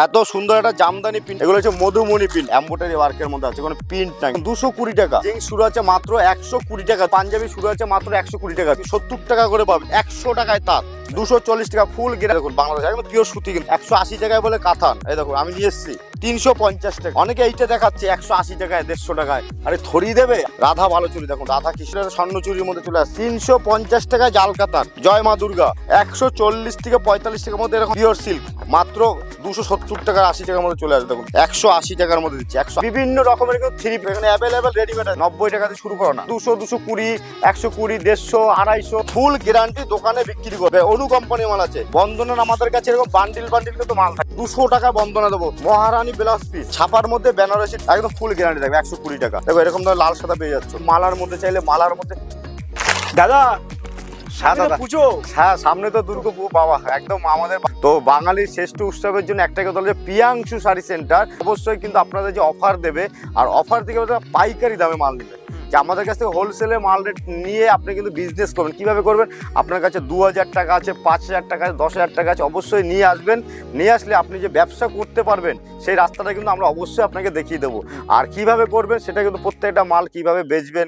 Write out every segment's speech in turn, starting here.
এত সুন্দর একটা জামদানি প্রিন্ট, এগুলো হচ্ছে মধুমণি প্রিন্ট, এমব্রয়ডারি ওয়ার্কের মধ্যে আছে, কোনো প্রিন্ট নাই। 220 টাকা জিন্স শুরু আছে মাত্র 120 টাকা, পাঞ্জাবি শুরু আছে মাত্র 120 টাকা, 70 টাকা করে পাবেন 100 টাকায় তাঁত, 240 টাকা ফুল গেরা। দেখুন বাংলাদেশ একদম পিওর সুতি, কিন্তু 180 টাকায় বলে কাতান। এই দেখুন আমি নিয়ে এসেছি 350 টাকা, অনেকে এইটা দেখাচ্ছে 180 টাকায় 150 টাকায়। আরে থরিয়ে দেবে। রাধা ভালো চুরি, দেখুন রাধা কৃষ্ণের স্বর্ণ চুরির মধ্যে চলে আসছে 350 টাকায় জাল কাতান। জয় মা দুর্গা 140 থেকে 45 টাকার মধ্যে এরকম পিওর সিল্ক মাত্র 270 টাকা 80 টাকার মধ্যে চলে আসবে। দেখুন 180 টাকার মধ্যে দিচ্ছে 100। বিভিন্ন রকমের কিন্তু থ্রি এখানে অ্যাভেলেবেল রেডিমেড 90 টাকা দিয়ে শুরু করো না, 200, 220, 120, 150, 250 ফুল গ্যারান্টি দোকানে বিক্রি করবে। অনু কোম্পানি মাল আছে। বন্দনার আমাদের কাছে এরকম বান্ডিল বান্ডিল কিন্তু মাল থাকে, 200 টাকা বন্দনা দেবো। মহারানী ব্লাউজ পিস ছাপার মধ্যে বেনারসি একদম ফুল গ্যারান্টি থাকবে 120 টাকা। দেখো এরকম ধরনের লাল সাদা পেয়ে যাচ্ছে। মালার মধ্যে চাইলে মালার মধ্যে। দাদা পুজো, হ্যাঁ সামনে তো দুর্গাপুজো বাবা, একদম আমাদের তো বাঙালির শ্রেষ্ঠ উৎসবের জন্য একটাই কথা হলো যে প্রিয়াংশু শাড়ি সেন্টার অবশ্যই কিন্তু আপনাদের যে অফার দেবে, আর অফার থেকে পাইকারি দামে মাল নেবে। যে আমাদের কাছ থেকে হোলসেলে মাল রেট নিয়ে আপনি কিন্তু বিজনেস করবেন। কিভাবে করবেন? আপনার কাছে 2000 টাকা আছে, 5000 টাকা আছে, 10,000 টাকা আছে, অবশ্যই নিয়ে আসবেন। নিয়ে আসলে আপনি যে ব্যবসা করতে পারবেন সেই রাস্তাটা কিন্তু আমরা অবশ্যই আপনাকে দেখিয়ে দেবো। আর কিভাবে করবেন সেটা কিন্তু প্রত্যেকটা মাল কিভাবে বেচবেন,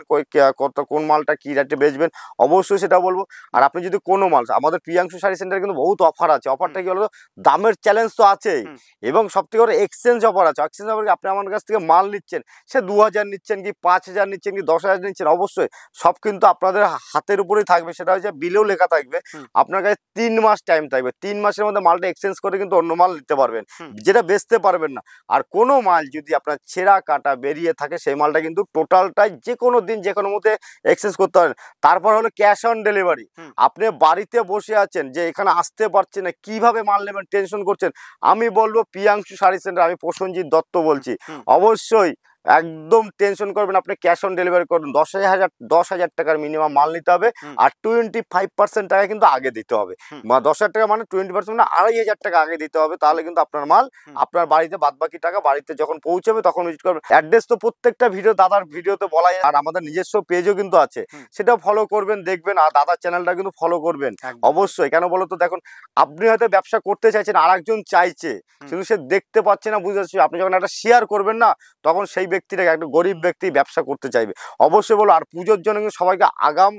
কোন মালটা কী রেটে বেচবেন অবশ্যই সেটা বলবো। আর আপনি যদি কোনো মাল, আমাদের প্রিয়াংশু শাড়ি সেন্টারে কিন্তু বহুত অফার আছে। অফারটা কি বলতো, দামের চ্যালেঞ্জ তো আছেই, এবং সব থেকে বড় এক্সচেঞ্জ অফার আছে। এক্সচেঞ্জ অফার আপনি আমার কাছ থেকে মাল নিচ্ছেন, সে 2000 নিচ্ছেন কি 5000 নিচ্ছেন কি 10,000 নিচ্ছেন, অবশ্যই সব কিন্তু আপনাদের হাতের উপরেই থাকবে। সেটা হচ্ছে বিলেও লেখা থাকবে। আপনার কাছে 3 মাস টাইম থাকবে, 3 মাসের মধ্যে মালটা এক্সচেঞ্জ করে কিন্তু অন্য মাল নিতে পারবেন, যেটা বেচতে পারবেন না। আর কোনো মাল যদি আপনার ছেঁড়া কাটা বেরিয়ে থাকে সেই মালটা কিন্তু টোটালটাই যে কোনো দিন যে কোনো মধ্যে এক্সচেঞ্জ করতে পারেন। তারপর হলো ক্যাশ অন ডেলিভারি। আপনি বাড়িতে বসে আছেন যে এখানে আসতে পারছেন না, কিভাবে মাল নেবেন টেনশন করছেন, আমি বলবো প্রিয়াংশু শাড়ি সেন্টার, আমি প্রসেনজিৎ দত্ত বলছি, অবশ্যই একদম টেনশন করবেন। আপনি ক্যাশ অন ডেলিভারি করুন। 10,000 টাকার মিনিমাম মাল নিতে হবে, আর 25% টাকা কিন্তু আগে দিতে হবে। 10,000 টাকা মানে 20% মানে 2,500 টাকা আগে দিতে হবে। তাহলে কিন্তু আপনার মাল আপনার বাড়িতে, বাদবাকি টাকা বাড়িতে যখন পৌঁছবে তখন ভিজিট করবেন। অ্যাড্রেস তো প্রত্যেকটা ভিডিও দাদার ভিডিওতে বলা যায়, আর আমাদের নিজস্ব পেজও কিন্তু আছে, সেটাও ফলো করবেন, দেখবেন। আর দাদার চ্যানেলটা কিন্তু ফলো করবেন অবশ্যই। কেন বলো তো, দেখুন আপনি হয়তো ব্যবসা করতে চাইছেন, আর একজন চাইছে কিন্তু সে দেখতে পাচ্ছে না, বুঝতে পারছি। আপনি যখন একটা শেয়ার করবেন না, তখন সেই ব্যক্তিটাকে, একটা গরিব ব্যক্তি ব্যবসা করতে চাইবে অবশ্যই বলো। আর পুজোর জন্য কিন্তু সবাইকে আগাম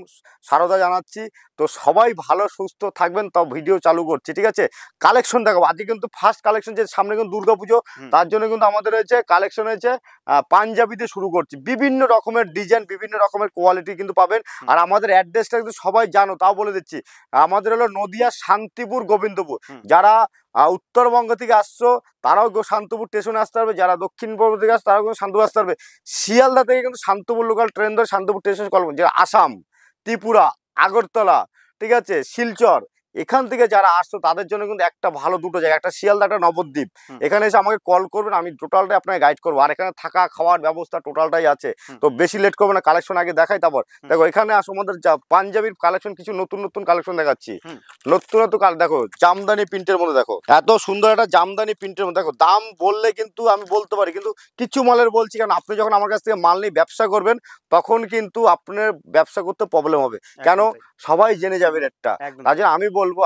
সারদা জানাচ্ছি। তো সবাই ভালো সুস্থ থাকবেন। তাও ভিডিও চালু করছি, ঠিক আছে? কালেকশন দেখাবো আজকে কিন্তু ফার্স্ট কালেকশন, যে সামনে কিন্তু দুর্গাপুজো, তার জন্য কিন্তু আমাদের হয়েছে কালেকশন হয়েছে পাঞ্জাবিতে শুরু করছি। বিভিন্ন রকমের ডিজাইন, বিভিন্ন রকমের কোয়ালিটি কিন্তু পাবেন। আর আমাদের অ্যাড্রেসটা কিন্তু সবাই জানো, তাও বলে দিচ্ছি। আমাদের হলো নদিয়া শান্তিপুর গোবিন্দপুর। যারা উত্তরবঙ্গ থেকে আসছো তারাও শান্তিপুর স্টেশনে আসতে পারবে, যারা দক্ষিণবঙ্গ থেকে আসছে তারাও কিন্তু শান্তিপুর আসতে পারবে। শিয়ালদা থেকে কিন্তু শান্তিপুর লোকাল ট্রেন ধরে শান্তিপুর স্টেশন কল, যারা আসাম, ত্রিপুরা, আগরতলা, ঠিক আছে, শিলচর, এখান থেকে যারা আসছো তাদের জন্য কিন্তু একটা ভালো দুটো জায়গা, একটা শিয়ালদা, একটা নবদ্বীপ। এখানে এসে আমাকে কল করবেন, আমি টোটালটাই আপনাকে গাইড করবো। আর এখানে থাকা খাওয়ার ব্যবস্থা টোটালটাই আছে। তো বেশি লেট করবে না, কালেকশন আগে দেখাই। তারপর দেখো এখানে আসো, আমাদের পাঞ্জাবির কালেকশন, কিছু নতুন নতুন কালেকশন দেখাচ্ছি। নতুন নতুন দেখো জামদানি প্রিন্টের মধ্যে, দেখো এত সুন্দর একটা জামদানি প্রিন্টের মধ্যে। দেখো দাম বললে কিন্তু আমি বলতে পারি, কিন্তু কিছু মালের বলছি, কারণ আপনি যখন আমার কাছ থেকে মাল নিয়ে ব্যবসা করবেন তখন কিন্তু আপনার ব্যবসা করতে প্রবলেম হবে। কেন? সবাই জেনে যাবে রেটটা। তার জন্য আমি বলবো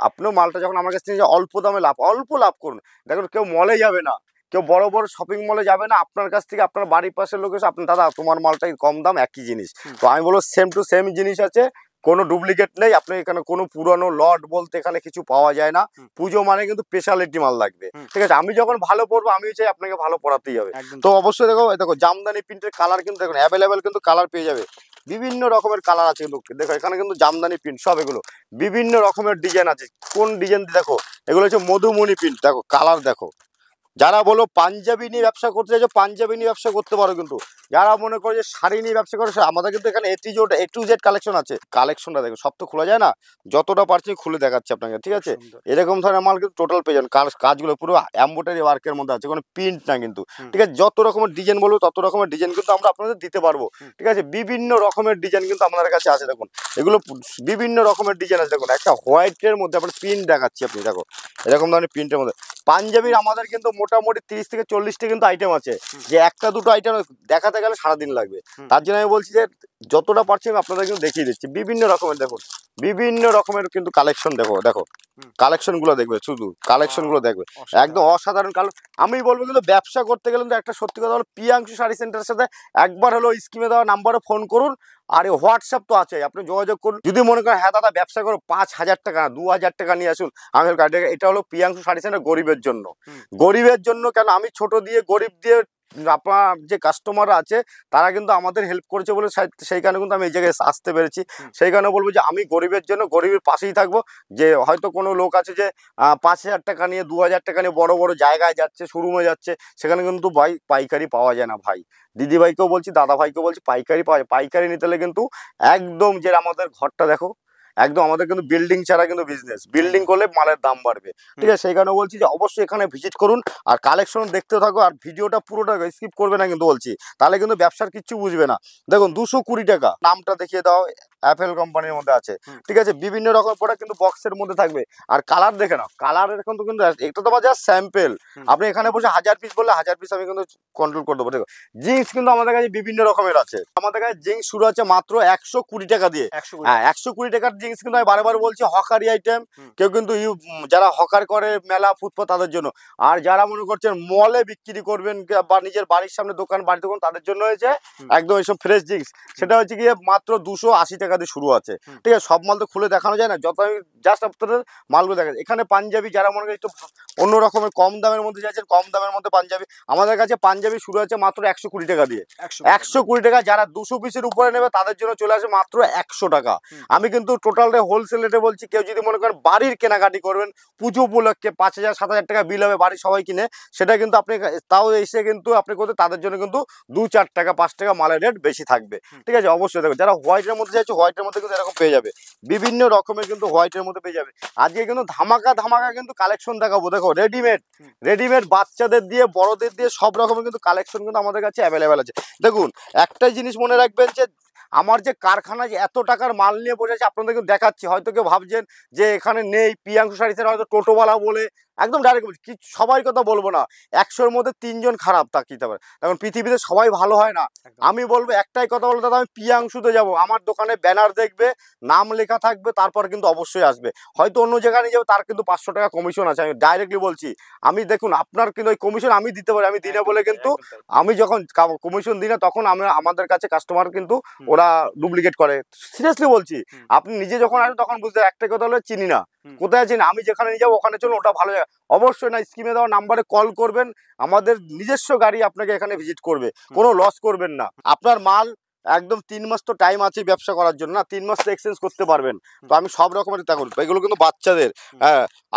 আপনিও মালটা যখন আমার কাছ থেকে অল্প দামে অল্প লাভ করুন। দেখুন কেউ মলে যাবে না, কেউ বড় বড় শপিং মলে যাবে না, আপনার কাছ থেকে আপনার বাড়ির পাশের লোক এসে আপনার দাদা তোমার মালটাই কম দাম, একই জিনিস। তো আমি বলবো সেম টু সেম জিনিস আছে, কোনো ডুপ্লিকেট নেই। আপনি এখানে কোনো পুরনো লট বলতে এখানে কিছু পাওয়া যায় না। পুজো মানে কিন্তু স্পেশালিটি মাল লাগবে, ঠিক আছে? আমি যখন ভালো পড়বো আমি চাই আপনাকে ভালো পড়াতেই হবে। তো অবশ্যই দেখো জামদানি প্রিন্টের কালার কিন্তু দেখুন অ্যাভেলেবেল কিন্তু কালার পেয়ে যাবে। বিভিন্ন রকমের কালার আছে কিন্তু, দেখো এখানে কিন্তু জামদানি প্রিন্ট সব, এগুলো বিভিন্ন রকমের ডিজাইন আছে। কোন ডিজাইন দেখো, এগুলো হচ্ছে মধুমণি প্রিন্ট। দেখো কালার দেখো। যারা বলো পাঞ্জাবি নিয়ে ব্যবসা করতে চাইছো, পাঞ্জাবি নিয়ে ব্যবসা করতে পারো। কিন্তু যারা মনে করে যে শাড়ি নিয়ে ব্যবসা করে, আমাদের কিন্তু এখানে এ টু জেড কালেকশন আছে। কালেকশনটা দেখো, সব তো খোলা যায় না, যতটা পারছি খুলে দেখাচ্ছি আপনাকে, ঠিক আছে? এরকম ধরনের মাল কিন্তু টোটাল পেয়ে যান। কাজগুলো পুরো এমব্রয়ডারি ওয়ার্কের মধ্যে আছে, কোনো প্রিন্ট না কিন্তু, ঠিক আছে? যত রকমের ডিজাইন বলবো তত রকমের ডিজাইন কিন্তু আমরা আপনাদের দিতে পারবো, ঠিক আছে? বিভিন্ন রকমের ডিজাইন কিন্তু আপনাদের কাছে আছে। দেখুন এগুলো বিভিন্ন রকমের ডিজাইন আছে। দেখুন একটা হোয়াইটের মধ্যে আপনার প্রিন্ট দেখাচ্ছি, আপনি দেখো এরকম ধরনের প্রিন্টের মধ্যে। পাঞ্জাবির আমাদের কিন্তু মোটামুটি 30 থেকে 40টা কিন্তু আইটেম আছে, যে একটা দুটো আইটেম দেখাতে গেলে সারাদিন লাগবে। তার জন্য আমি বলছি যে যতটা পারছি আমি আপনাদের কিন্তু দেখিয়ে দিচ্ছি। বিভিন্ন রকমের দেখুন, বিভিন্ন রকমের কিন্তু কালেকশন। দেখো দেখো কালেকশন গুলো দেখবে, শুধু কালেকশন গুলো দেখবে, একদম অসাধারণ কালেকশন। আমি বলবো কিন্তু ব্যবসা করতে গেলে কিন্তু একটা সত্যি কথা হলো প্রিয়াংশু শাড়ি সেন্টারের সাথে একবার হলো স্ক্রিনে দেওয়া নাম্বারে ফোন করুন। আর এই হোয়াটসঅ্যাপ তো আছে, আপনি যোগাযোগ করুন। যদি মনে করেন হ্যাঁ দাদা ব্যবসা করো, 5,000 টাকা 2,000 টাকা নিয়ে আসুন আমার কাছে। এটা হলো প্রিয়াংশু শাড়ি সেন্টার গরিবের জন্য। গরিবের জন্য কেন, আমি ছোট দিয়ে গরিব দিয়ে আপনার যে কাস্টমাররা আছে তারা কিন্তু আমাদের হেল্প করেছে বলে সেই কারণে কিন্তু আমি এই জায়গায় আসতে পেরেছি। সেই কারণে বলবো যে আমি গরিবের জন্য গরিবের পাশেই থাকবো। যে হয়তো কোনো লোক আছে যে 5,000 টাকা নিয়ে 2,000 টাকা নিয়ে বড় বড় জায়গায় যাচ্ছে, শোরুমে যাচ্ছে, সেখানে কিন্তু ভাই পাইকারি পাওয়া যায় না ভাই। দিদি ভাইকেও বলছি, দাদা ভাইকেও বলছি, পাইকারি পাওয়া যায়। পাইকারি নিতে হলে কিন্তু একদম যে আমাদের ঘরটা দেখো, একদম আমাদের কিন্তু বিল্ডিং ছাড়া কিন্তু বিজনেস, বিল্ডিং করলে মালের দাম বাড়বে। ঠিক আছে, সেই কারণে বলছি যে অবশ্যই এখানে ভিজিট করুন আর কালেকশন দেখতে থাকো। আর ভিডিওটা পুরোটা স্কিপ করবে না কিন্তু বলছি, তাহলে কিন্তু ব্যবসার কিচ্ছু বুঝবে না। দেখুন 220 টাকা, নামটা দেখিয়ে দাও, অ্যাপেল কোম্পানির মধ্যে আছে। ঠিক আছে, বিভিন্ন রকম প্রোডাক্ট কিন্তু বক্সের মধ্যে থাকবে। আর কালার দেখে নাও, কালারের কিন্তু কিন্তু এটা তো জাস্ট স্যাম্পেল। আপনি এখানে বসে 1000 পিস বললে 1000 পিস আমি কিন্তু কন্ট্রোল করে দেবো। দেখো জিন্স কিন্তু আমাদের কাছে বিভিন্ন রকমের আছে। আমাদের কাছে জিন্স শুরু আছে মাত্র 120 টাকা দিয়ে। হ্যাঁ, 120 টাকার জিন্স কিন্তু আমি বারে বারে বলছি হকারি আইটেম। কেউ কিন্তু যারা হকার করে মেলা ফুটপাত তাদের জন্য, আর যারা মনে করছেন মলে বিক্রি করবেন বা নিজের বাড়ির সামনে দোকান বাড়ি দোকান তাদের জন্য হয়েছে একদম এইসব ফ্রেশ জিন্স। সেটা হচ্ছে গিয়ে মাত্র 280 টাকা দিয়ে শুরু আছে। ঠিক আছে, সব মাল তো খুলে দেখানো যায় না, যত আমি জাস্ট আপনাদের মালগুলো দেখা যায়। এখানে পাঞ্জাবি যারা মনে করেন একটু অন্য রকমের কম দামের মধ্যে যাচ্ছেন, কম দামের মধ্যে পাঞ্জাবি আমাদের কাছে পাঞ্জাবি শুরু আছে মাত্র 120 টাকা দিয়ে। 120 টাকা। যারা 200 পিসের উপরে নেবে তাদের জন্য চলে আসে মাত্র 100 টাকা। আমি কিন্তু টোটাল হোলসেল রেটে বলছি। কেউ যদি মনে করেন বাড়ির কেনাকাটি করবেন পুজো উপলক্ষে 5,000 7,000 টাকা বিল হবে বাড়ির সবাই কিনে, সেটা কিন্তু আপনি তাও এসে কিন্তু আপনি করতে তাদের জন্য কিন্তু 2-4 টাকা 5 টাকা মালের রেট বেশি থাকবে। ঠিক আছে, অবশ্যই দেখো যারা হোয়াইটের মধ্যে যাচ্ছে হোয়াইটের মধ্যে কিন্তু এরকম পেয়ে যাবে, বিভিন্ন রকমের কিন্তু হোয়াইটের মধ্যে পেয়ে যাবে। আজকে কিন্তু ধামাকা ধামাকা কিন্তু কালেকশন দেখাবো। দেখো রেডিমেড বাচ্চাদের দিয়ে বড়দের দিয়ে সব রকমের কিন্তু কালেকশন কিন্তু আমাদের কাছে অ্যাভেলেবেল আছে। দেখুন একটাই জিনিস মনে রাখবেন যে আমার যে কারখানায় এত টাকার মাল নিয়ে বসে আছে আপনাদের কিন্তু দেখাচ্ছি। হয়তো কেউ ভাবছেন যে এখানে নেই, প্রিয়াংশু শাড়ি সেন্টার হয়তো টোটোওয়ালা বলে একদম ডাইরেক্ট বলছি, কি সবাই কথা বলবো না, 100-র মধ্যে 3 জন খারাপ তাকিতে পারে। এখন পৃথিবীতে সবাই ভালো হয় না। আমি বলবো একটাই কথা বলবো, দাদা আমি প্রিয়াংশুতে যাবো, আমার দোকানে ব্যানার দেখবে, নাম লেখা থাকবে, তারপর কিন্তু অবশ্যই আসবে। হয়তো অন্য জায়গায় নিয়ে যাবে, তার কিন্তু 500 টাকা কমিশন আছে। আমি ডাইরেক্টলি বলছি, আমি দেখুন আপনার কিন্তু ওই কমিশন আমি দিতে পারি, আমি দিনে বলে কিন্তু আমি যখন কমিশন দিই না তখন আমাদের কাছে কাস্টমার কিন্তু ওরা ডুপ্লিকেট করে। সিরিয়াসলি বলছি, আপনি নিজে যখন আসেন তখন বুঝতে একটাই কথা হলো চিনি না, কোথায় চিনি, আমি যেখানে নিয়ে যাবো ওখানে চলুন, ওটা ভালো জায়গা। অবশ্যই না, স্ক্রিনে দেওয়া নাম্বারে কল করবেন, আমাদের নিজস্ব গাড়ি আপনাকে এখানে ভিজিট করবে, কোনো লস করবেন না। আপনার মাল একদম 3 মাস তো টাইম আছে ব্যবসা করার জন্য না, 3 মাস তো এক্সচেঞ্জ করতে পারবেন। তো আমি সব রকমের তা করবো। এগুলো কিন্তু বাচ্চাদের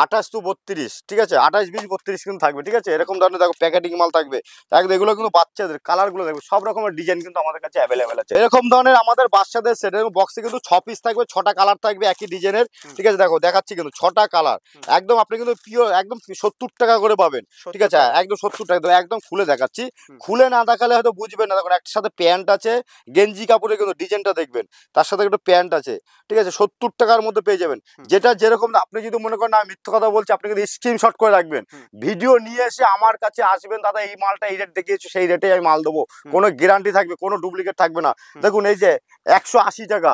28 to 32, ঠিক আছে, 28, 20, 32 কিন্তু থাকবে। ঠিক আছে, এরকম ধরনের দেখো প্যাকেটিং মাল থাকবে একদম। এগুলো কিন্তু বাচ্চাদের কালারগুলো দেখবে, সব রকমের ডিজাইন কিন্তু আমাদের কাছে অ্যাভেলেবেল আছে। এরকম ধরনের আমাদের বাচ্চাদের সেট বক্সে কিন্তু 6 পিস থাকবে, 6টা কালার থাকবে একই ডিজাইনের। ঠিক আছে, দেখো দেখাচ্ছি কিন্তু 6টা কালার একদম আপনি কিন্তু পিওর একদম 70 টাকা করে পাবেন। ঠিক আছে, একদম 70 টাকা। একদম খুলে দেখাচ্ছি, খুলে না দেখালে হয়তো বুঝবেন না। দেখুন একটার সাথে প্যান্ট আছে, গেঞ্জি কাপড়ে কিন্তু ডিজাইনটা দেখবেন, তার সাথে একটা প্যান্ট আছে। ঠিক আছে, 70 টাকার মধ্যে পেয়ে যাবেন। যেটা যেরকম আপনি যদি মনে করেন আমি মিথ্যা কথা বলছি, আপনি কিন্তু স্ক্রিনশট করে রাখবেন, ভিডিও নিয়ে এসে আমার কাছে আসবেন, দাদা এই মালটা এই রেট দেখিয়েছো সেই রেটে আমি মাল দেবো, কোনো গ্যারান্টি থাকবে, কোনো ডুপ্লিকেট থাকবে না। দেখুন এই যে 180 টাকা,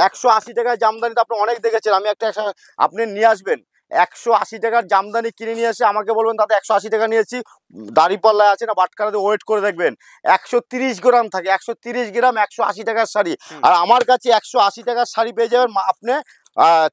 180 টাকায় জামদানি তো আপনি অনেক দেখেছেন। আমি একটা আপনি নিয়ে আসবেন 180 টাকার জামদানি কিনে নিয়ে এসে আমাকে বলবেন দাদা 180 টাকা নিয়েছি, দাড়িপাল্লায় আছে না বাটখারাতে ওয়েট করে দেখবেন 130 গ্রাম থাকে, 130 গ্রাম 180 টাকার শাড়ি। আর আমার কাছে 180 টাকার শাড়ি পেয়ে যাবেন আপনি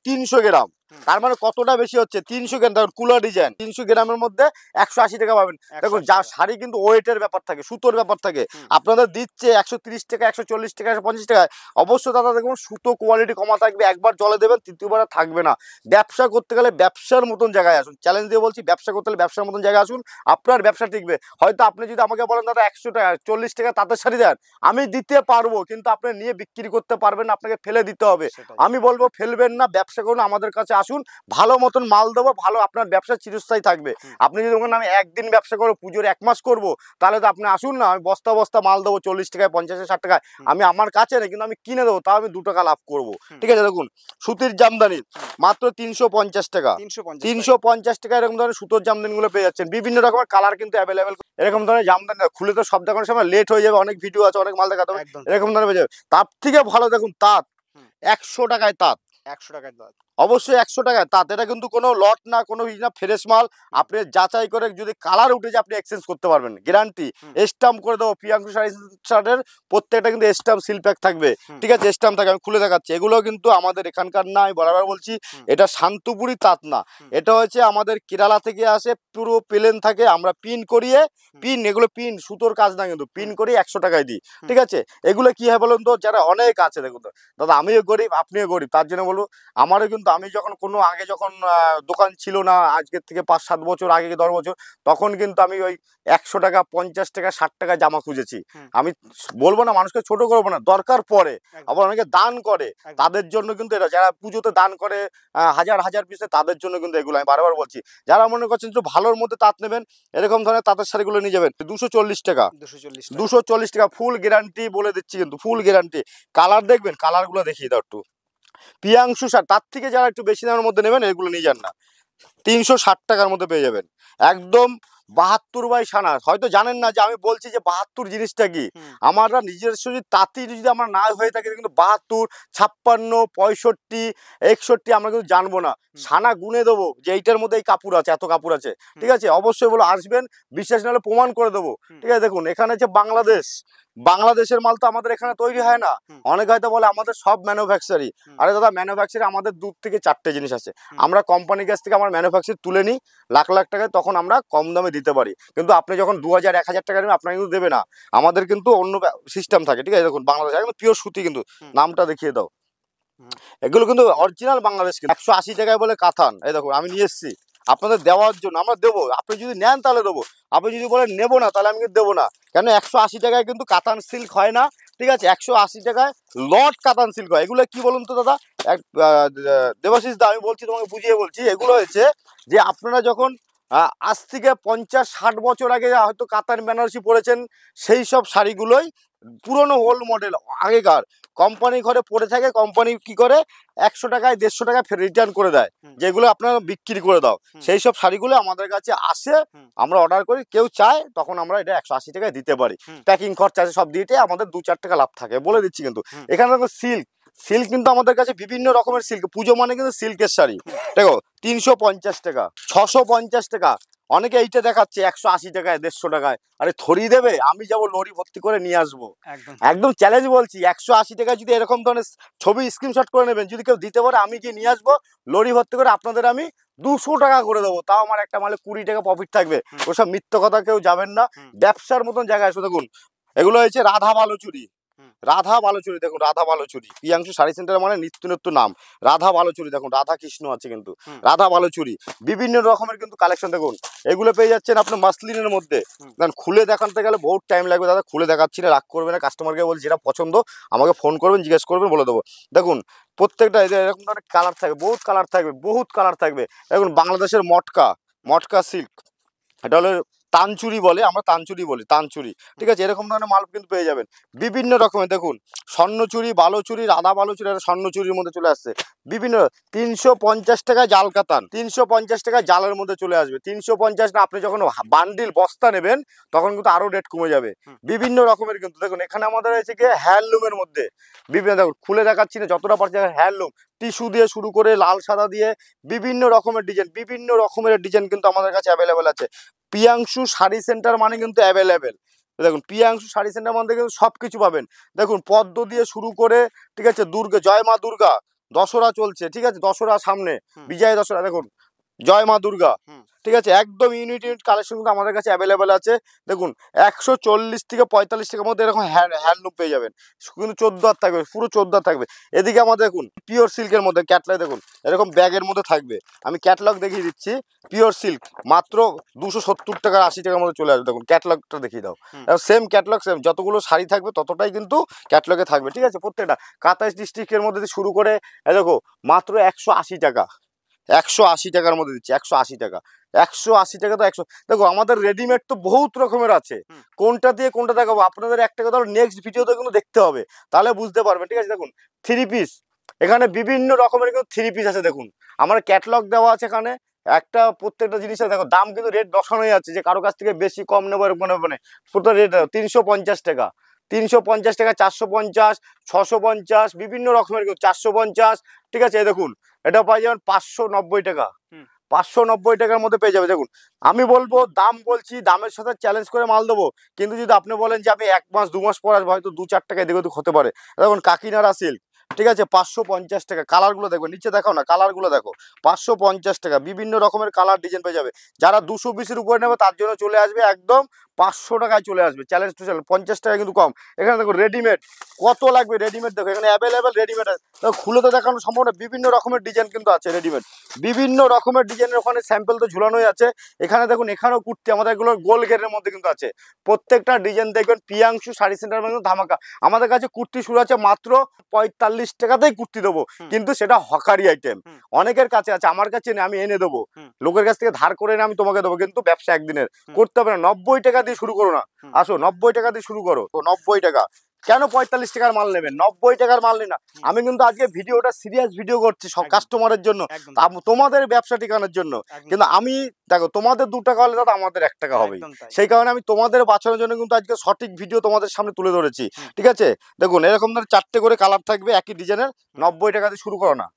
300 গ্রাম। তার মানে কতটা বেশি হচ্ছে, 300 গ্রাম। দেখুন কুলার ডিজাইন 300 গ্রামের মধ্যে 180 টাকা পাবেন। দেখুন যা শাড়ি কিন্তু ওয়েটের ব্যাপার থাকে, সুতোর ব্যাপার থাকে। আপনাদের দিচ্ছে 130 টাকা, 140 টাকা, 150 টাকায়। অবশ্যই দাদা দেখুন সুতো কোয়ালিটি কমা থাকবে, একবার জলে দেবেন তৃতীয়বার থাকবে না। ব্যবসা করতে গেলে ব্যবসার মতন জায়গায় আসুন, চ্যালেঞ্জ দিয়ে বলছি, ব্যবসা করতে গেলে ব্যবসার মতন জায়গায় আসুন, আপনার ব্যবসা টিকবে। হয়তো আপনি যদি আমাকে বলেন দাদা 100 টাকা 40 টাকা তাঁতের শাড়ি দেন, আমি দিতে পারবো, কিন্তু আপনি নিয়ে বিক্রি করতে পারবেন না, আপনাকে ফেলে দিতে হবে। আমি বলবো ফেলবেন না, ব্যবসা করুন, আমাদের কাছে আসুন, ভালো মতন মাল দেবো, ভালো আপনার ব্যবসা চিরস্থায়ী থাকবে। আপনি যদি ওখানে আমি একদিন ব্যবসা করবো, পুজোর 1 মাস করবো, তাহলে তো আপনি আসুন না, আমি বস্তা বস্তা মাল দেবো 40 টাকায়, 50 60 টাকায়, আমি আমার কাছে নেই কিন্তু আমি কিনে দেবো, তাও আমি 2 টাকা লাভ করবো। ঠিক আছে, দেখুন সুতির জামদানি মাত্র 350 টাকা, 350 টাকা এরকম ধরনের সুতোর জামদানিগুলো পেয়ে যাচ্ছেন। বিভিন্ন রকমের কালার কিন্তু অ্যাভেলেবেল। এরকম ধরনের জামদানি খুলে তো সব দেখানোর সময় লেট হয়ে যাবে, অনেক ভিডিও আছে, অনেক মাল দেখাতে হবে, এরকম ধরনের পেয়ে যাবে। তার থেকে ভালো দেখুন তাঁত, 100 টাকায় তাঁত, 100 টাকায় তাঁত, অবশ্যই 100 টাকায় তাঁত। এটা কিন্তু কোনো লট না, কোনো না, ফ্রেশ মাল। আপনি যাচাই করে যদি কালার উঠে যায় আপনি এক্সচেঞ্জ করতে পারবেন, গ্যারান্টি। স্টাম্প করে দেবো, প্রিয়াংশু শাড়ির প্রত্যেকটা কিন্তু স্টাম্প সিল প্যাক থাকবে। ঠিক আছে, স্টাম্প থাকে, আমি খুলে দেখাচ্ছি। এগুলো কিন্তু আমাদের এখানকার না, আমি বরাবর বলছি, এটা শান্তপুরি তাঁত না, এটা হচ্ছে আমাদের কেরালা থেকে আসে, পুরো প্লেন থাকে, আমরা পিন করিয়ে, পিন, এগুলো পিন সুতোর কাজ না কিন্তু, পিন করিয়ে 100 টাকায় দিই। ঠিক আছে, এগুলো কি হয় বলুন তো, যারা অনেক আছে, দেখুন তো দাদা, আমিও গরিব আপনিও গরিব, তার জন্য বলবো আমারও কিন্তু, আমি যখন কোনো আগে যখন দোকান ছিল না, আজকের থেকে 5 7 বছর আগে, 10 বছর, তখন কিন্তু আমি ওই 100 টাকা 50 টাকা 60 টাকা জামা খুঁজেছি। আমি বলবো না মানুষকে ছোট করবো না, দরকার পড়ে, আবার অনেকে দান করে, তাদের জন্য কিন্তু এটা, যারা পুজোতে দান করে হাজার হাজার পিসে, তাদের জন্য কিন্তু এগুলো আমি বারবার বলছি। যারা মনে করছেন একটু ভালোর মধ্যে তাঁত নেবেন, এরকম ধরনের তাঁতের শাড়িগুলো নিয়ে যাবেন 240 টাকা, 240 টাকা, ফুল গ্যারান্টি বলে দিচ্ছি কিন্তু, ফুল গ্যারান্টি। কালার দেখবেন, কালারগুলো দেখিয়ে দাও একটু। প্রিয়াংশু শাড়ি, তার থেকে যারা একটু বেশি দামের মধ্যে নেবেন, এগুলো নিয়ে যান না, 360 টাকার মধ্যে পেয়ে যাবেন, একদম 72 বাই সানা। হয়তো জানেন না যে আমি বলছি যে 72 জিনিসটা কি। আমরা নিজস্ব যদি তাঁতি যদি আমরা না হয়ে থাকে, কিন্তু 72 56 65 61 আমরা কিন্তু জানবো না। সানা গুনে দেবো যে এইটার মধ্যে এই কাপড় আছে, এত কাপড় আছে। ঠিক আছে, অবশ্যই বলো, আসবেন, বিশ্বাস না হলে প্রমাণ করে দেবো। ঠিক আছে, দেখুন এখানে যে বাংলাদেশের মাল তো আমাদের এখানে তৈরি হয় না। অনেকে হয়তো বলে আমাদের সব ম্যানুফ্যাকচারি। আরে দাদা, ম্যানুফ্যাকচারি আমাদের 2 থেকে 4টে জিনিস আছে। আমরা কোম্পানির কাছ থেকে আমার ম্যানুফ্যাকচার তুলে নিই লাখ লাখ টাকায়, তখন আমরা কম দামে দিতে পারি। কিন্তু আপনি যখন 2000 1000 টাকা নেবেন, আপনার কিন্তু দেবে না, আমাদের কিন্তু অন্য সিস্টেম থাকে। ঠিক আছে, দেখুন বাংলাদেশ একদম পিওর সুতি, কিন্তু নামটা দেখিয়ে দাও, এগুলো কিন্তু অরিজিনাল বাংলাদেশ। 180 টাকায় বলে কাতান, এই দেখো আমি নিয়ে এসেছি আপনাদের দেওয়ার জন্য, আমরা দেবো, আপনি যদি নেন তাহলে দেবো, আপনি যদি বলেন নেবো না, তাহলে আমি কিন্তু দেবো না। কেন, 180 টাকায় কিন্তু কাতান সিল্ক হয় না। ঠিক আছে, 180 টাকায় লট কাতান সিল্ক হয়। এগুলো কি বলুন তো দাদা, দেবাশিস দা, আমি বলছি তোমাকে বুঝিয়ে বলছি, এগুলো হয়েছে যে আপনারা যখন আজ থেকে 50 60 বছর আগে হয়তো কাতান বেনারসি পরেছেন, সেই সব শাড়িগুলোই পুরনো ওল্ড মডেল, আগেকার কোম্পানি ঘরে পড়ে থাকে, কোম্পানি কি করে 100 টাকায় 150 টাকায় রিটার্ন করে দেয়, যেগুলো আপনারা বিক্রি করে দাও। সেই সব শাড়িগুলো আমাদের কাছে আসে, আমরা অর্ডার করি, কেউ চায় তখন আমরা এটা 180 টাকায় দিতে পারি। প্যাকিং খরচা আছে সব দিতে আমাদের 2 4 টাকা লাভ থাকে, বলে দিচ্ছি। কিন্তু এখানে দেখো সিল্ক কিন্তু আমাদের কাছে বিভিন্ন রকমের সিল্ক, পুজো মানে কিন্তু সিল্কের শাড়ি। দেখো 350 টাকা, 650 টাকা, অনেকে এইটা দেখাচ্ছে 180 টাকায় 150 টাকায়। আরে থরি দেবে, আমি যাবো লরি ভর্তি করে নিয়ে আসবো, একদম চ্যালেঞ্জ বলছি। 180 টাকায় যদি এরকম ধরনের ছবি স্ক্রিনশট করে নেবেন, যদি কেউ দিতে পারে, আমি গিয়ে নিয়ে আসবো লরি ভর্তি করে, আপনাদের আমি 200 টাকা করে দেবো, তাও আমার একটা মালে 20 টাকা প্রফিট থাকবে। ওসব মিথ্য কথা কেউ যাবেন না, ব্যবসার মতন জায়গায় এসে দেখুন। এগুলো হচ্ছে রাধা বালুচুরি, রাধা বালুচুরি, দেখুন রাধা বালুচুরি, প্রিয়াংশু শাড়ি সেন্টার মানে নিত্য নতুন নাম, রাধা বালুচুরি। দেখুন রাধা কৃষ্ণ আছে কিন্তু, রাধা বালুচুরি, বিভিন্ন রকমের কিন্তু কালেকশন। দেখুন এগুলো পেয়ে যাচ্ছেন আপনার মাসলিনের মধ্যে। কারণ খুলে দেখাতে গেলে বহুত টাইম লাগবে দাদা, খুলে দেখাচ্ছি না, রাগ করবে না, কাস্টমারকে বলছি যেটা পছন্দ আমাকে ফোন করবেন, জিজ্ঞেস করবেন, বলে দেবো। দেখুন প্রত্যেকটা এরকম ধরনের কালার থাকবে, বহুত কালার থাকবে, বহুত কালার থাকবে। দেখুন বাংলাদেশের মটকা সিল্ক, এটা হলো তানচুরি বলে, আমরা তানচুরি বলি, তানচুরি। ঠিক আছে, এরকম ধরনের মাল কিন্তু পেয়ে যাবেন বিভিন্ন রকমের। দেখুন স্বর্ণচুরি, বালুচুরি, রাধা বালুচুরি, স্বর্ণচুরির মধ্যে চলে আসছে বিভিন্ন। 350 টাকা জাল কাতান, 350 টাকা জালের মধ্যে চলে আসবে। 350 না, আপনি যখন বান্ডিল বস্তা নেবেন তখন কিন্তু আরো রেট কমে যাবে। বিভিন্ন রকমের কিন্তু দেখুন এখানে আমাদের রয়েছে কি হ্যান্ডলুমের মধ্যে বিভিন্ন, দেখুন খুলে দেখাচ্ছি না, যতটা পারছি হ্যান্ডলুম, টিস্যু দিয়ে শুরু করে লাল সাদা দিয়ে বিভিন্ন রকমের ডিজাইন কিন্তু আমাদের কাছে অ্যাভেলেবেল আছে। প্রিয়াংশু শাড়ি সেন্টার মানে কিন্তু অ্যাভেলেবেল। দেখুন প্রিয়াংশু শাড়ি সেন্টার মধ্যে কিন্তু সব কিছু পাবেন। দেখুন পদ্ম দিয়ে শুরু করে, ঠিক আছে, জয় মা দুর্গা, দশরা চলছে, ঠিক আছে, দশরা সামনে, বিজয় দশরা, দেখুন জয় মা দুর্গা, ঠিক আছে, একদম ইউনিট কালেকশন কিন্তু আমাদের কাছে অ্যাভেলেবেল আছে। দেখুন 140 থেকে 45 টাকার মধ্যে এরকম হ্যান্ডলুম পেয়ে যাবেন, কিন্তু 14 হাত থাকবে, পুরো 14 হাত থাকবে। এদিকে আমাদের দেখুন পিওর সিল্কের মধ্যে ক্যাটলগ, দেখুন এরকম ব্যাগের মধ্যে থাকবে, আমি ক্যাটলগ দেখিয়ে দিচ্ছি। পিওর সিল্ক মাত্র 270 টাকা 80 টাকার মধ্যে চলে আসবে। দেখুন ক্যাটলগটা দেখিয়ে দাও, সেম ক্যাটলগ, সেম যতগুলো শাড়ি থাকবে ততটাই কিন্তু ক্যাটলগে থাকবে। ঠিক আছে, প্রত্যেকটা 27 ডিস্ট্রিক্টের মধ্যে শুরু করে দেখো মাত্র 180 টাকা, 180 টাকার মধ্যে দিচ্ছি, 180 টাকা। 180 টাকা তো 100। দেখো আমাদের রেডিমেড তো বহুত রকমের আছে, কোনটা দিয়ে কোনটা দেখাবো আপনাদের একটা কথা হলো নেক্সট ভিডিওতে কিন্তু দেখতে হবে, তাহলে বুঝতে পারবেন। ঠিক আছে, দেখুন 3 পিস, এখানে বিভিন্ন রকমের কিন্তু 3 পিস আছে। দেখুন আমার ক্যাটালগ দেওয়া আছে এখানে, একটা প্রত্যেকটা জিনিসের দেখো দাম কিন্তু রেট বসানোই আছে, যে কারো কাছ থেকে বেশি কম নেবো এরকম নেবো না। পুরো রেট 350 টাকা, 350 টাকা, 450, 650, বিভিন্ন রকমের 450। ঠিক আছে, এই দেখুন এটা পাই যাবেন 590 টাকা, 590 টাকার মধ্যে পেয়ে যাবে। দেখুন আমি বলবো দাম বলছি, দামের সাথে চ্যালেঞ্জ করে মাল দেবো, কিন্তু যদি আপনি বলেন যে আমি 1 মাস 2 মাস পর আসবো, হয়তো 2-4 টাকা এদিক ওদিক হতে পারে। দেখুন কাকিনাড়া সিল্ক, ঠিক আছে 550 টাকা। কালারগুলো দেখো, নিচে দেখাও না, কালারগুলো দেখো, 550 টাকা, বিভিন্ন রকমের কালার ডিজাইন পেয়ে যাবে। যারা 220-এর উপরে নেবে তার জন্য চলে আসবে একদম 500 টাকায় চলে আসবে, চ্যালেঞ্জ টু চ্যালেঞ্জ। 50 টাকা কিন্তু কম। এখানে দেখো রেডিমেড কত লাগবে, রেডিমেড দেখো এখানে অ্যাভেলেবেল রেডিমেড আছে, খুলে তো দেখানো সম্ভব না, বিভিন্ন রকমের ডিজাইন কিন্তু আছে রেডিমেড, বিভিন্ন রকমের ডিজাইনের ওখানে স্যাম্পল তো ঝুলানোই আছে। এখানে দেখুন এখানেও কুর্তি আমাদের এগুলো গোল ঘেরের মধ্যে কিন্তু আছে, প্রত্যেকটা ডিজাইন দেখবেন পিয়াংশু শাড়ি সেন্টার মধ্যে ধামাকা। আমাদের কাছে কুর্তি শুরু আছে মাত্র 45 টাকাতেই কুর্তি দেবো, কিন্তু সেটা হকারি আইটেম। অনেকের কাছে আছে, আমার কাছে নেই, আমি এনে দেবো, লোকের কাছ থেকে ধার করে এনে আমি তোমাকে দেবো, কিন্তু ব্যবসা একদিনের করতে হবে না। 90 টাকা দিয়ে শুরু করো না, আসো 90 টাকা দিয়ে শুরু করো। 90 টাকা কেন 45 টাকার মাল নেবেন, 90 টাকার মাল নেই না। আমি কিন্তু আজকে ভিডিওটা সিরিয়াস ভিডিও করছি সব কাস্টমারের জন্য, তোমাদের ব্যবসা ঠিকানোর জন্য। কিন্তু আমি দেখো তোমাদের 2 টাকা হলে দাদা আমাদের 1 টাকা হবে, সেই কারণে আমি তোমাদের বাঁচানোর জন্য কিন্তু আজকে সঠিক ভিডিও তোমাদের সামনে তুলে ধরেছি। ঠিক আছে, দেখুন এরকম ধরে 4টে করে কালার থাকবে একই ডিজাইনের, 90 টাকা দিয়ে শুরু করো না।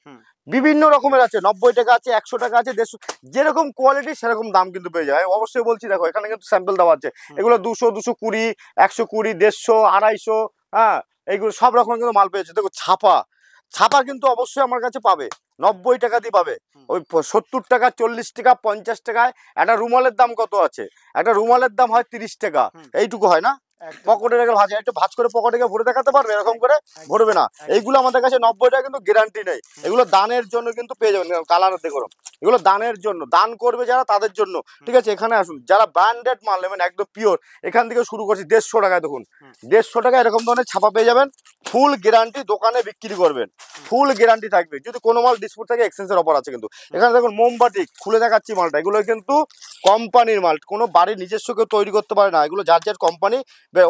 বিভিন্ন রকমের আছে, 90 টাকা আছে, 100 টাকা আছে, 150, যেরকম কোয়ালিটি সেরকম দাম কিন্তু পেয়ে যায়। অবশ্যই বলছি, দেখো এখানে কিন্তু স্যাম্পল দেওয়া আছে, এগুলো 200, 220, 120, 150, 250, হ্যাঁ এইগুলো সব রকম কিন্তু মাল পেয়েছে। দেখো ছাপা, ছাপা কিন্তু অবশ্যই আমার কাছে পাবে 90 টাকা দিয়ে পাবে। ওই 70 টাকা, 40 টাকা, 50 টাকায় একটা রুমালের দাম কত আছে, একটা রুমালের দাম হয় 30 টাকা, এইটুকু হয় না, পকেটে রেখে ভাজ, একটু ভাজ করে পকেটে ভরে দেখাতে পারবে, এরকম করে ভরবে না। এইগুলো আমাদের কাছে 90 টাকা কিন্তু গ্যারান্টি নেই, এগুলো দানের জন্য কিন্তু পেয়ে যাবেন। কালার দেখো, এগুলো দানের জন্য, দান করবে যারা তাদের জন্য। ঠিক আছে, এখানে আসুন, যারা ব্র্যান্ডেড মাল নেবেন একদম পিওর, এখান থেকে শুরু করছি 150 টাকায়। দেখুন 150 টাকা এরকম ধরনের ছাপা পেয়ে যাবেন, ফুল গ্যারান্টি, দোকানে বিক্রি করবেন ফুল গ্যারান্টি থাকবে। যদি কোনো মাল ডিসপুট থাকে এক্সচেঞ্জের অফার আছে কিন্তু। এখানে দেখুন মোমবাতি, খুলে দেখাচ্ছি মালটা, এগুলো কিন্তু কোম্পানির মাল, কোনো বাড়ির নিজস্ব কেউ তৈরি করতে পারে না, এগুলো যার যার কোম্পানি,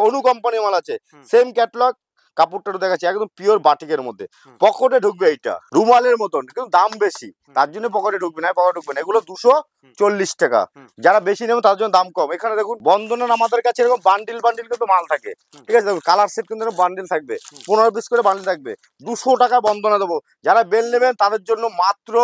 অনু কোম্পানির মাল আছে, সেম ক্যাটালগ। কাপড়টা দেখাচ্ছি একদম পিওর বাটিকের মধ্যে, পকেটে ঢুকবে, এইটা রুমালের মতন, কিন্তু দাম বেশি, তার জন্য পকেটে ঢুকবে না, পকেটে ঢুকবে না। এগুলো 240 টাকা, যারা বেশি নেবে তার জন্য দাম কম। এখানে দেখুন বন্ধনের আমাদের কাছে এরকম বান্ডিল বান্ডিল কিন্তু মাল থাকে। ঠিক আছে, দেখুন কালার সেট কিন্তু বান্ডিল থাকবে, 15 পিস করে বান্ডিল থাকবে, 200 টাকা বন্ধনে দেবো। যারা বেল নেবেন তাদের জন্য মাত্র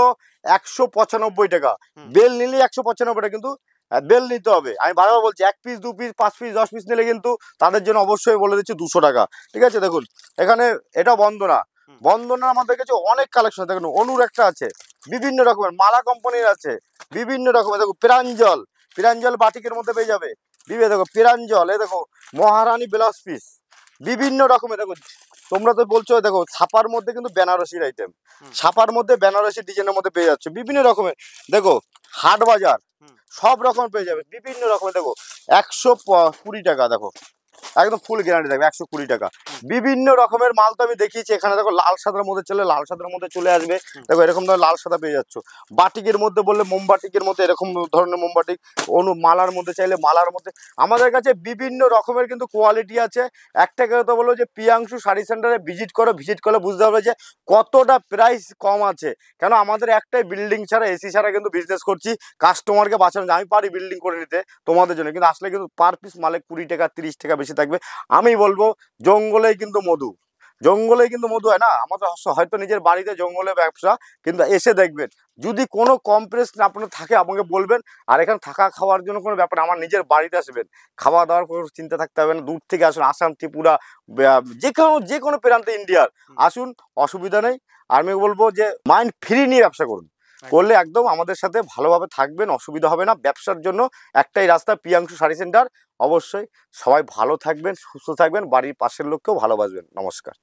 195 টাকা, বেল নিলে 195 টাকা, কিন্তু বেল নিতে হবে। আমি বারবার বলছি 1 পিস 2 পিস 5 পিস 10 পিস নিলে কিন্তু তাদের জন্য অবশ্যই বলে দিচ্ছি 200 টাকা। ঠিক আছে, দেখুন এখানে এটা বন্দনা, বন্দনা আমাদের কাছে অনেক কালেকশন। দেখুন অনুর একটা আছে, বিভিন্ন রকমের মালা কোম্পানির আছে, বিভিন্ন রকমের। দেখো প্রাঞ্জল, প্রাঞ্জল বাটিকের মধ্যে পেয়ে যাবে, দেখো প্রাঞ্জল, এই দেখো মহারানী ব্লাউজ পিস, বিভিন্ন রকমের। দেখো তোমরা তো বলছো, দেখো ছাপার মধ্যে কিন্তু বেনারসির আইটেম, ছাপার মধ্যে বেনারসি ডিজাইনের মধ্যে পেয়ে যাচ্ছে বিভিন্ন রকমের। দেখো হাট বাজার সব রকম পেয়ে যাবে, বিভিন্ন রকমের। দেখো 120 টাকা, দেখো একদম ফুল গ্যারান্টি থাকবে, 120 টাকা। বিভিন্ন রকমের মাল তো আমি দেখিয়েছি। এখানে দেখো লাল সাদার মধ্যে চলে, লাল সাদার মধ্যে চলে আসবে। দেখো এরকম ধরনের লাল সাদা পেয়ে যাচ্ছ। বাটিকের মধ্যে বললে মোমবাটিকের মধ্যে এরকম ধরনের মোমবাটিক, অনু মালার মধ্যে চাইলে মালার মধ্যে। আমাদের কাছে বিভিন্ন রকমের কিন্তু কোয়ালিটি আছে। একটা কথা বলবো যে পিয়াংশু শাড়ি সেন্টারে ভিজিট করো, ভিজিট করলে বুঝতে পারবে যে কতটা প্রাইস কম আছে। কেন আমাদের একটাই বিল্ডিং ছাড়া, এসি ছাড়া কিন্তু বিজনেস করছি, কাস্টমারকে বাঁচানো। আমি পারি বিল্ডিং করে নিতে তোমাদের জন্য, কিন্তু আসলে কিন্তু পার পিস মালে 20 টাকা 30 টাকা বেশি থাকবে। আমি বলবো জঙ্গলেই কিন্তু মধু, জঙ্গলেই কিন্তু মধু হয় না। আমাদের হয়তো নিজের বাড়িতে জঙ্গলে ব্যবসা, কিন্তু এসে দেখবেন যদি কোনো কম্প্রেস আপনার থাকে আমাকে বলবেন। আর এখানে থাকা খাওয়ার জন্য কোনো ব্যাপার, আমার নিজের বাড়িতে আসবেন, খাওয়া দাওয়ার কোনো চিন্তা থাকতে হবে না। দূর থেকে আসুন, আসাম, ত্রিপুরা, যে কোনো প্রান্তে ইন্ডিয়ার আসুন, অসুবিধা নেই। আর আমি বলবো যে মাইন্ড ফ্রি নিয়ে ব্যবসা করুন, করলে একদম আমাদের সাথে ভালোভাবে থাকবেন, অসুবিধা হবে না। ব্যবসার জন্য একটাই রাস্তা, পিয়াংশু শাড়ি সেন্টার। অবশ্যই সবাই ভালো থাকবেন, সুস্থ থাকবেন, বাড়ির পাশের লোককেও ভালোবাসবেন। নমস্কার।